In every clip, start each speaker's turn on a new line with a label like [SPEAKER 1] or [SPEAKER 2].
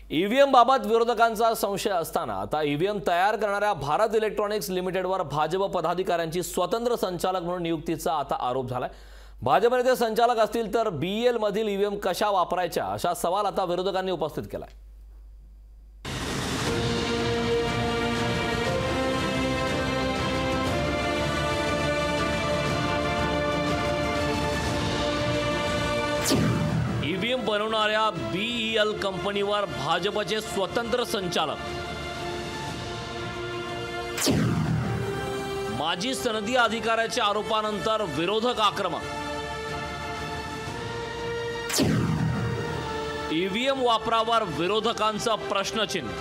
[SPEAKER 1] EVM बाबत विरोधकांचा संशय असताना आता ईव्हीएम तयार करणाऱ्या भारत इलेक्ट्रॉनिक्स लिमिटेडवर भाजप पदाधिकाऱ्यांची स्वतंत्र संचालक म्हणून नियुक्तीचा आता आरोप झालाय। भाजप नेते संचालक असतील तर बीईएल मधील ईव्हीएम कशा वापरायच्या असा सवाल आता विरोधकांनी उपस्थित केलाय। ईव्हीएम बनवणाऱ्या बीईएल कंपनीवर भाजपचे स्वतंत्र संचालक, माजी सनदी अधिकाऱ्याच्या आरोपानंतर विरोधक आक्रमक, ईव्हीएम वापरावर विरोधकांचं प्रश्नचिन्ह।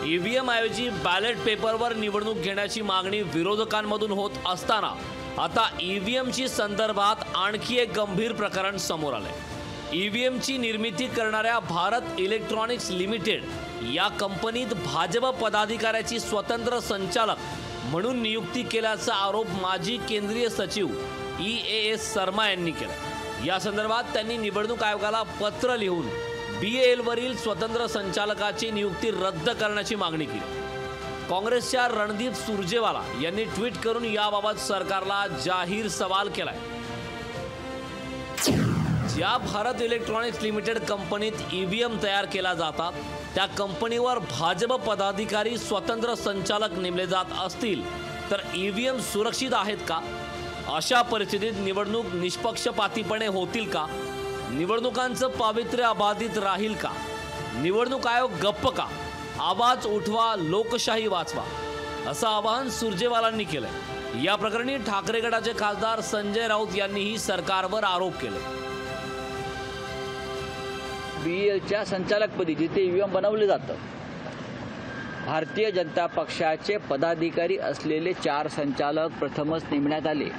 [SPEAKER 1] ईव्हीएम ऐवजी बॅलेट पेपरवर निवडणूक घेण्याची मागणी विरोधकांमधून होत असताना आता ईव्हीएमची संदर्भात आणखी एक गंभीर प्रकरण समोर आलंय। ईव्हीएमची निर्मिती करणाऱ्या भारत इलेक्ट्रॉनिक्स लिमिटेड या कंपनीत भाजप पदाधिकाऱ्याची स्वतंत्र संचालक म्हणून नियुक्ती केल्याचा आरोप माजी केंद्रीय सचिव EAS शर्मा यांनी केला। या संदर्भात त्यांनी निवडणूक आयोगाला पत्र लिहून बीईएल वरील स्वतंत्र संचालकाची नियुक्ती रद्द करण्याची मागणी केली। काँग्रेसच्या रणदीप सुरजेवाला यांनी ट्विट करून याबाबत सरकारला जाहीर सवाल केलाय। ज्या भारत इलेक्ट्रॉनिक्स लिमिटेड कंपनीत ईव्हीएम तयार केला जातात त्या कंपनीवर भाजप पदाधिकारी स्वतंत्र संचालक नेमले जात असतील तर ईव्हीएम सुरक्षित आहेत का? अशा परिस्थितीत निवडणूक निष्पक्षपातीपणे होतील का? निवडणुकांचं पावित्र्य अबाधित राहील का? निवडणूक आयोग गप्प का? आवाज उठवा, लोकशाही वाचवा असं आवाहन सुरजेवालांनी केलंय। या प्रकरणी ठाकरे गटाचे खासदार संजय राऊत यांनीही सरकारवर आरोप केले।
[SPEAKER 2] बीईएलच्या संचालकपदी जिथे ईव्हीएम बनवले जातं भारतीय जनता पक्षाचे पदाधिकारी असलेले 4 संचालक प्रथमच नेमण्यात आले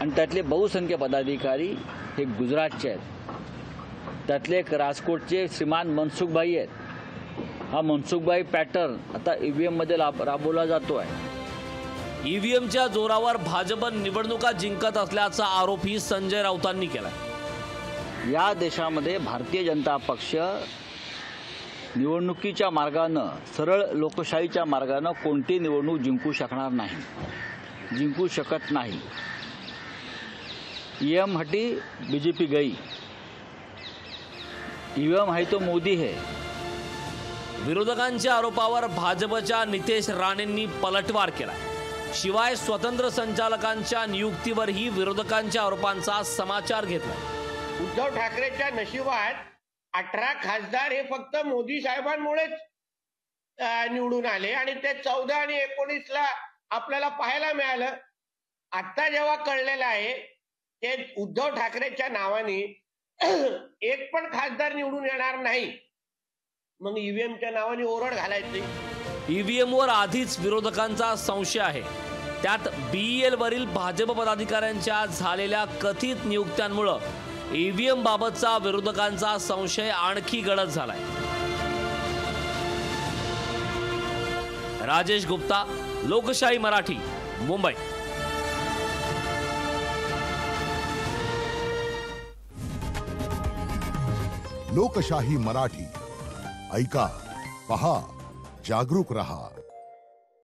[SPEAKER 2] आणि त्यातले बहुसंख्य पदाधिकारी हे गुजरातचे आहेत। त्यातले एक राजकोटचे श्रीमान मनसुखभाई आहेत। हा मनसुखभाई पॅटर्न आता ईव्हीएम मध्ये राबवला जातो आहे।
[SPEAKER 1] ईव्हीएमच्या जोरावर भाजप निवडणुका जिंकत असल्याचा आरोपही संजय राऊतांनी केला।
[SPEAKER 2] या देशामध्ये भारतीय जनता पक्ष निवडणुकीच्या मार्गाने, सरळ लोकशाहीच्या मार्गाने कोणती निवडणूक जिंकू शकणार नाही, जिंकू शकत नाही। ईव्हीएम हटी बीजेपी गई, ईव्हीएम है तो मोदी है।
[SPEAKER 1] विरोधकांच्या आरोपावर भाजपच्या नितेश राणेंनी पलटवार केला। शिवाय स्वतंत्र संचालकांच्या नियुक्तीवरही विरोधकांच्या आरोपांचा समाचार घेतला।
[SPEAKER 3] उद्धव ठाकरेच्या नशिबात 18 खासदार हे फक्त मोदी साहेबांमुळेच निवडून आले आणि ते 14 आणि 19ला आपल्याला पाहायला मिळालं। आता जेव्हा कळलेलं आहे की उद्धव ठाकरेच्या नावाने एक पण खासदार निवडून येणार नाही, मग ईव्हीएमच्या नावाने ओरड घालायची।
[SPEAKER 1] ईव्हीएमवर आधीच विरोधकांचा संशय आहे, त्यात बीईएल वरील भाजप पदाधिकाऱ्यांच्या झालेल्या कथित नियुक्त्यांमुळे ईव्हीएम बाबतचा विरोधकांचा संशय आणखी गडद झालाय। राजेश गुप्ता, लोकशाही मराठी, मुंबई।
[SPEAKER 4] लोकशाही मराठी ऐका, पहा, जागरूक रहा।